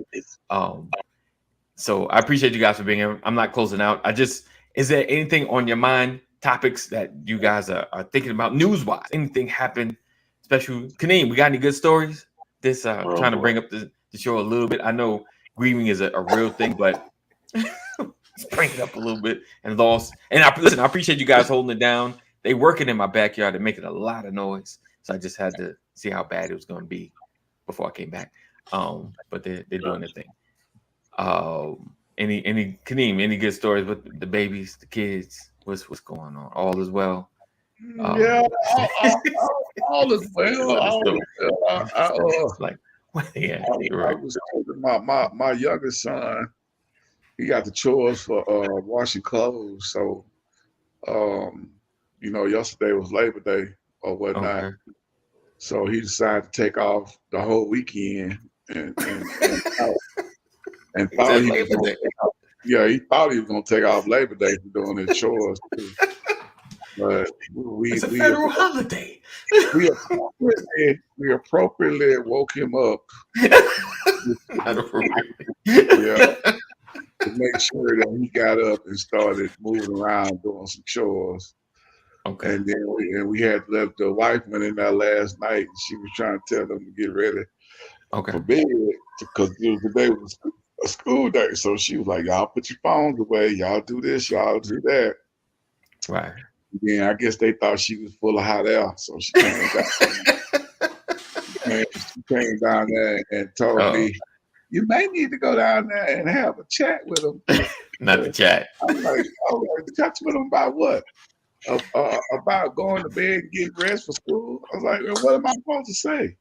So I appreciate you guys for being here. I'm not closing out. Is there anything on your mind? Topics that you guys are thinking about news-wise? Anything happened? Especially Kaneem, we got any good stories? Trying to bring up the show a little bit. I know grieving is a real thing, but let's bring it up a little bit and loss. And I appreciate you guys holding it down. They working in my backyard. They're making a lot of noise, so I just had to see how bad it was going to be before I came back. But they're doing their thing. Any Kaneem, any good stories with the babies, the kids? What's going on? All is well. All is well. You're right. I was telling my youngest son, he got the chores for washing clothes. So, yesterday was Labor Day or whatnot. Okay. So he decided to take off the whole weekend and thought he was going to take off. Yeah, he thought he was going to take off Labor Day for doing his chores too. But it's a federal holiday. We appropriately woke him up. To make sure that he got up and started moving around doing some chores. Okay. And then we had left. The wife went in there last night, and she was trying to tell them to get ready for bed, because today was a school day. So she was like, "Y'all put your phones away. Y'all do this. Y'all do that." Right. Yeah, I guess they thought she was full of hot air, so she came down there and told me, "You may need to go down there and have a chat with them." Not the chat. I was like, chat with them about what? About going to bed and getting rest for school. I was like, well, what am I supposed to say?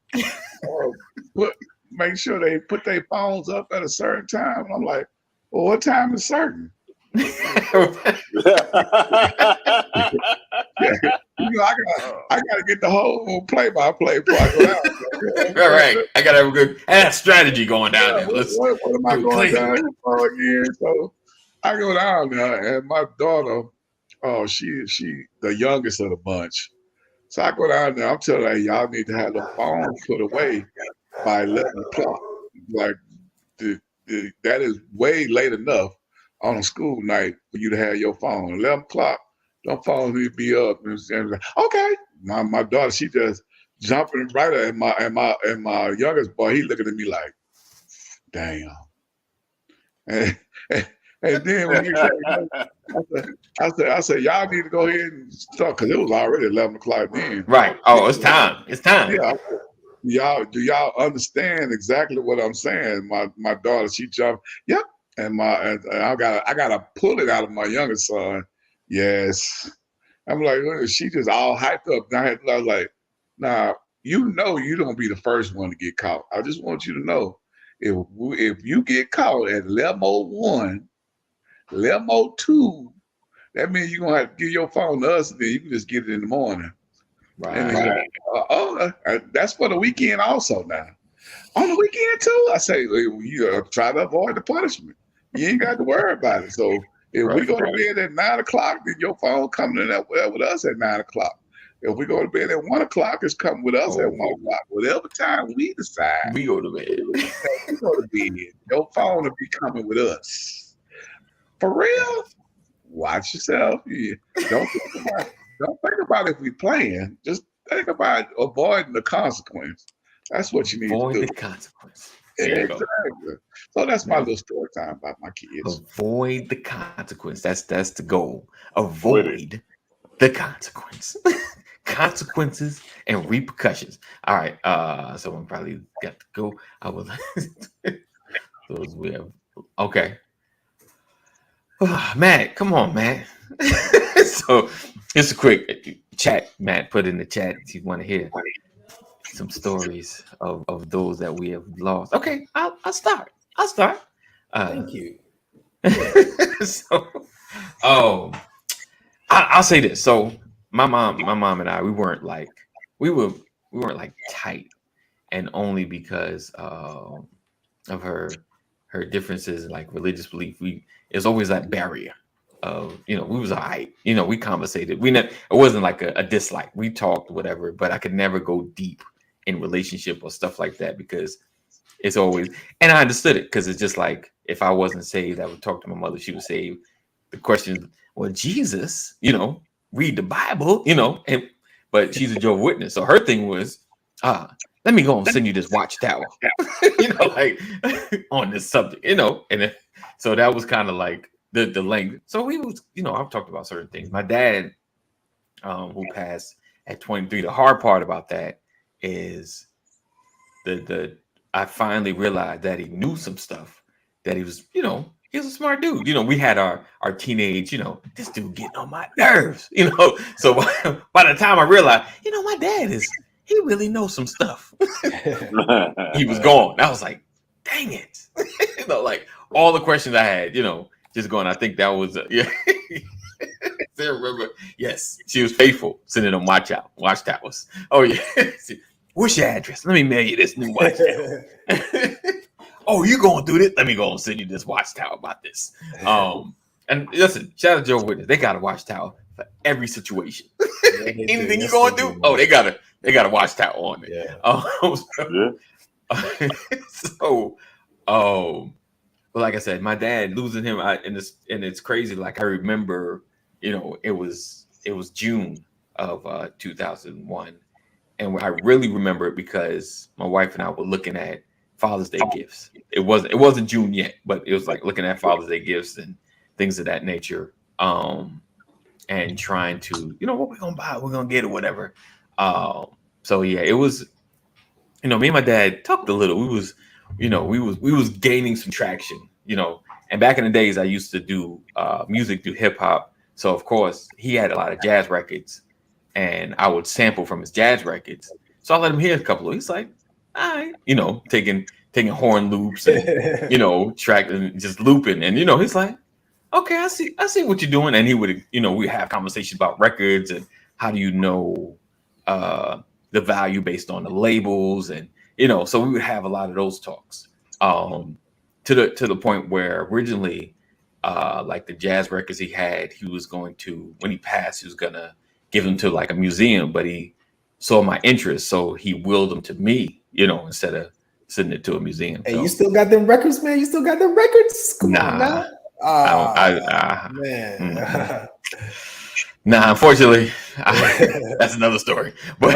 Make sure they put their phones up at a certain time. And I'm like, well, what time is certain? I gotta get the whole play-by-play before I go out. Right. I gotta have a good strategy going down there. What am I going down here for again? So I go down there, and my daughter, she the youngest of the bunch. So I go down there. I'm telling her, y'all need to have the phone put away by 11 o'clock. Like that is way late enough on a school night for you to have your phone. 11 o'clock, Don't follow me up. And like, okay. My daughter, she just jumping right at my youngest boy, he looking at me like, damn. And then when he I said, y'all need to go ahead and start, because it was already 11 o'clock then. Right. Oh, it's time. It's time. Yeah. Do y'all understand exactly what I'm saying? My daughter, she jumped. Yep. And I gotta pull it out of my youngest son. Yes. I'm like, she just all hyped up. And I was like, nah, you don't be the first one to get caught. I just want you to know, if you get caught at level 1, level 2, that means you're gonna have to give your phone to us, and then you can just get it in the morning. Right. And that's for the weekend also now. On the weekend too, I say you try to avoid the punishment. You ain't got to worry about it. So if we go to bed at 9 o'clock, then your phone coming in with us at 9 o'clock. If we go to bed at 1 o'clock, it's coming with us at 1 o'clock. Whatever time we decide, we go to bed. We go to bed. Your phone will be coming with us. For real? Watch yourself. Yeah. Don't think about if we playing. Just think about avoiding the consequence. That's what you need to do. Avoid the consequence. Exactly. So that's my little story time about my kids. Avoid the consequence. That's the goal. Avoid the consequence. Consequences and repercussions. All right. Someone probably got to go. I will. Those we have. Okay. Matt, come on, Matt. So just a quick chat. Matt put in the chat if you want to hear some stories of those that we have lost. Okay, I'll start. Thank you. So, I'll say this. So my mom and I, we weren't like tight, and only because of her differences in like religious belief. It's always that barrier of, we was all right. We conversated. It wasn't like a dislike. We talked, whatever, but I could never go deep in relationship or stuff like that, because it's always, and I understood it, because it's just like, if I wasn't saved, I would talk to my mother, she was saved. The question, well, Jesus, read the Bible, but she's a Jehovah's Witness. So her thing was, let me go and send you this watchtower, like on this subject, and so that was kind of like the length. So we was, I've talked about certain things. My dad, who passed at 23, the hard part about that is I finally realized that he knew some stuff, that he was, he was a smart dude. We had our teenage, this dude getting on my nerves, So by the time I realized, my dad he really knows some stuff. He was gone. I was like, dang it. Like all the questions I had, just going, I think that was, yeah. I remember, yes, she was faithful, sending them watchtowers. Oh, yeah. What's your address? Let me mail you this new watchtower. Oh, you going through this? Let me go and send you this watchtower about this. And listen, shout out to Joe Witness. They got a watchtower for every situation. Anything you're going through, they got a watchtower on it. Yeah. But like I said, my dad, losing him, and it's crazy. Like I remember, it was June of 2001. And I really remember it because my wife and I were looking at Father's Day gifts. It wasn't June yet, but it was like looking at Father's Day gifts and things of that nature. And trying to, what we're gonna buy, we're gonna get or whatever. So yeah, it was, me and my dad talked a little. We was gaining some traction, And back in the days, I used to do music, do hip hop. So of course, he had a lot of jazz records. And I would sample from his jazz records. So I let him hear a couple of. He's like, all right, taking horn loops and track and just looping. And he's like, okay, I see what you're doing. And he would, we have conversations about records and how do you know the value based on the labels, and so we would have a lot of those talks. To the point where originally, like the jazz records he had, he was going to, when he passed, he was gonna give them to like a museum, but he saw my interest, so he willed them to me, instead of sending it to a museum. Hey, you still got them records, man? You still got them records? Come on now. Man. Nah, unfortunately, that's another story. But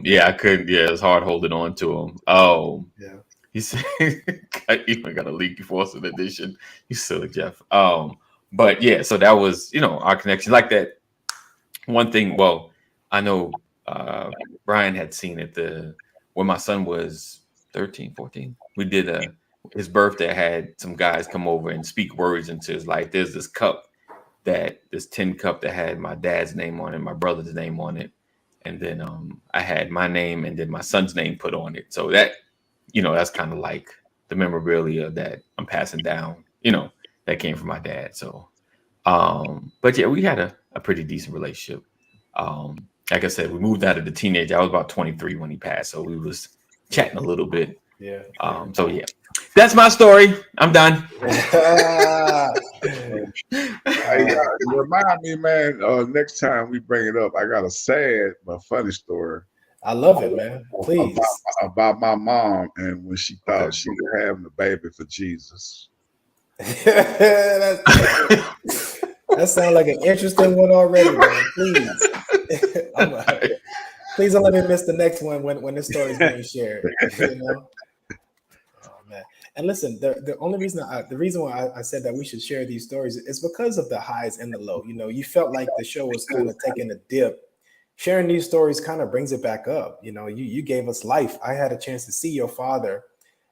yeah, I couldn't. Yeah, it's hard holding on to him. Yeah. He said, "I even got a leaky faucet edition." You silly Jeff. But yeah, so that was our connection like that. One thing. Well, I know Brian had seen it when my son was 13, 14. We did his birthday. I had some guys come over and speak words into his life. There's this tin cup that had my dad's name on it, my brother's name on it, and then I had my name and then my son's name put on it. So that's kind of like the memorabilia that I'm passing down. That came from my dad. So, but yeah, we had a pretty decent relationship. Like I said, we moved out of the teenage. I was about 23 when he passed, so we was chatting a little bit. Yeah. So yeah, that's my story. I'm done. Hey, remind me, man. Next time we bring it up, I got a sad but funny story. I love it, man. Please. About my mom and when she thought she was having a baby for Jesus. That sounds like an interesting one already, man. Please. Please don't let me miss the next one when this story is being shared. Oh man. And listen, the only reason the reason why I said that we should share these stories is because of the highs and the low. You felt like the show was kind of taking a dip. Sharing these stories kind of brings it back up. You gave us life. I had a chance to see your father,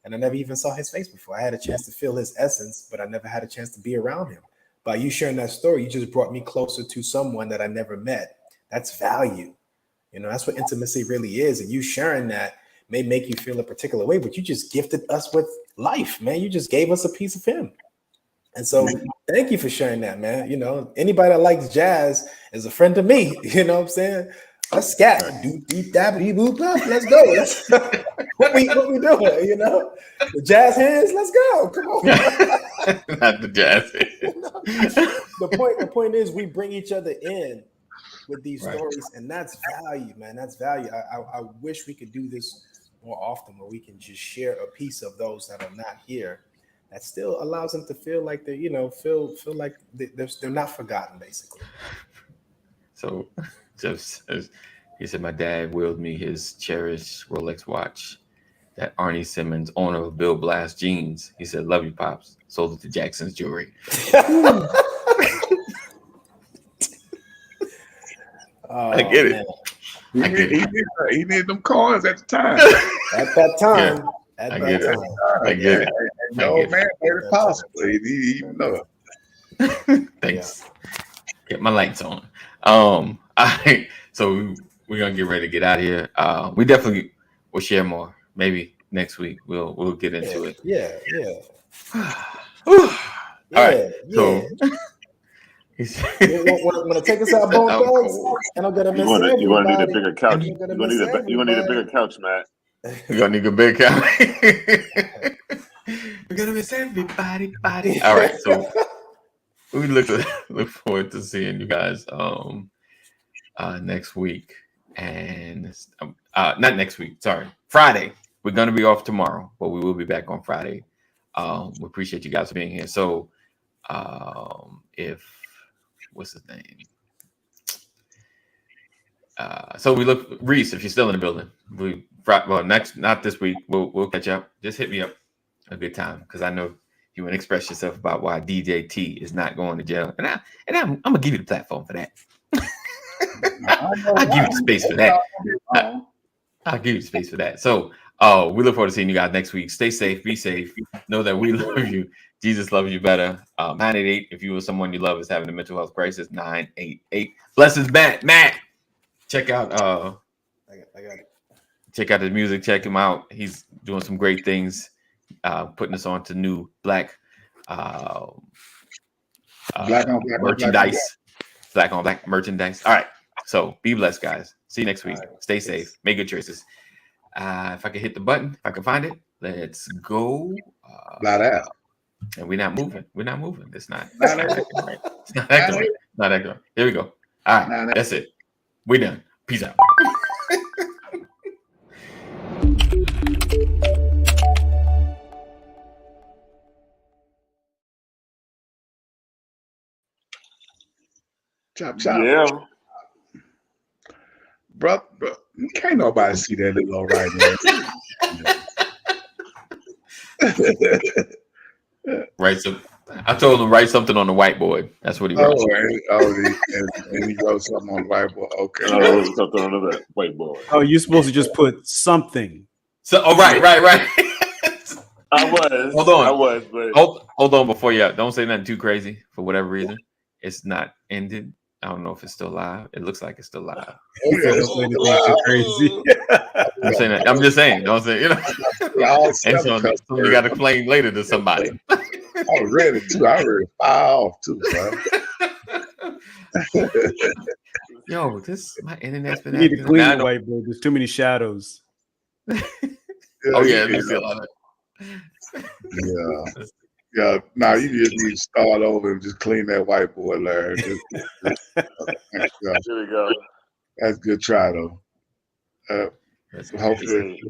and I never even saw his face before. I had a chance to feel his essence, but I never had a chance to be around him. By you sharing that story, you just brought me closer to someone that I never met. That's value. That's what intimacy really is. And you sharing that may make you feel a particular way, but you just gifted us with life, man. You just gave us a piece of him. And so thank you for sharing that, man. Anybody that likes jazz is a friend to me. You know what I'm saying? Let's scat. Let's go. What we doing, The jazz hands, let's go. Come on. Not the jazz hands. The point is we bring each other in with these stories, and that's value, man. That's value. I wish we could do this more often where we can just share a piece of those that are not here. That still allows them to feel like they're, feel like they're not forgotten, basically. So, he said, my dad willed me his cherished Rolex watch that Arnie Simmons, owner of Bill Blast Jeans, he said, love you, Pops. Sold it to Jackson's Jewelry. I get it. He needed them coins at the time. At that time. Yeah. I get it. No man, very possible. He didn't even know it. Thanks. Get my lights on. All right. So we're gonna get ready to get out of here. We definitely will share more. Maybe next week we'll get into it. Yeah. All right. So want to take us out, Bone Thugs? And I'm gonna miss everybody. You're gonna need a bigger couch. You're gonna need a bigger couch, Matt. We're gonna need a big couch. We're gonna miss everybody. All right. So we look forward to seeing you guys next week, and not next week. Sorry, Friday. We're gonna be off tomorrow, but we will be back on Friday. We appreciate you guys being here. So, what's his name? So we look, Reese, if you're still in the building, not this week. We'll catch up. Just hit me up a good time because I know you want to express yourself about why DJ T is not going to jail, and I'm gonna give you the platform for that. I'll give you the space for that. I'll give you the space for that. So, we look forward to seeing you guys next week. Stay safe, be safe. Know that we love you. Jesus loves you better. 988. If you or someone you love is having a mental health crisis, 988. Blessings, Matt. Check out. I got it. Check out his music. Check him out. He's doing some great things. Putting us on to new black merchandise. Black on black merchandise. All right. So be blessed, guys. See you next week. Stay safe. Make good choices. If I can hit the button, if I can find it, let's go. And we're not moving. It's not acting right. It's not acting right. Here we go. All right. That's it. We're done. Peace out. Chop, chop. Yeah. Bro, can't nobody see that little right there. Write some. I told him write something on the whiteboard. That's what he wrote. And he wrote something on the whiteboard. Okay. Something on the whiteboard. Oh, you're supposed to just put something. So, right. I was. Hold on. I was, but Hold on before you. Don't say nothing too crazy for whatever reason. It's not ended. I don't know if it's still live. It looks like it's still live. Don't say anything too crazy. I'm saying that. I'm just saying. Don't say. And so you got to claim later to somebody. I read it too. I read it fire off too, bro. Yo, my internet's been. You need to clean the whiteboard. There's too many shadows. Oh yeah, let me see a lot of it. Yeah. Now you just need to start over and just clean that whiteboard, Larry. There we go. That's a good try though. Hopefully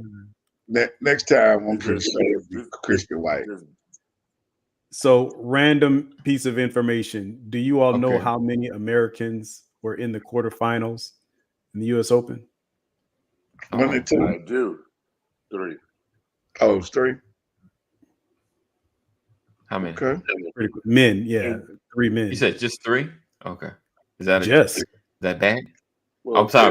next time I'm pretty sure it'll be Christian White. So, random piece of information. Do you all know how many Americans were in the quarterfinals in the U.S. Open? I do. 3. Oh, it's 3? How many? Okay. Men, yeah. 3 men. You said just 3? Okay. Is that just? Is that bad? Well, I'm sorry.